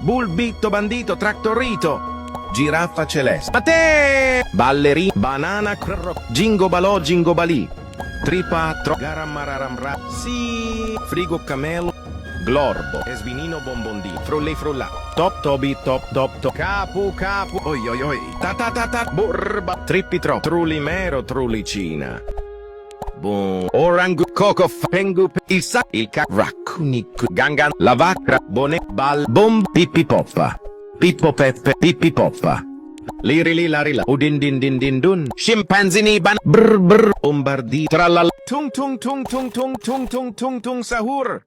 Bulbitto bandito trattorito. Giraffa celeste. Mate! Ballerina. Banana crro. Jingo balò jingo balì. Tripatro. Garamararamra. Sì. Frigo camelo. Glorbo. Esvinino bombondino. Frulle frulla. Top tobi top top top. Capu capu. Oi oi oi. Ta ta ta ta. Burba. Trippitro. Trulimero trulicina. Boom. Orangu. Coco. Pengu. Il sa. Il ca. Racunic. Gangan. La vacca. Bone. Bal. Bomb. Pippi poppa. Pippo Peppe, Pippi Poppa. Lirili larila, udin din din din dun. Scimpanzini ban, brr brr. Bombardi, tralala. Tung tung tung tung tung tung tung tung tung sahur.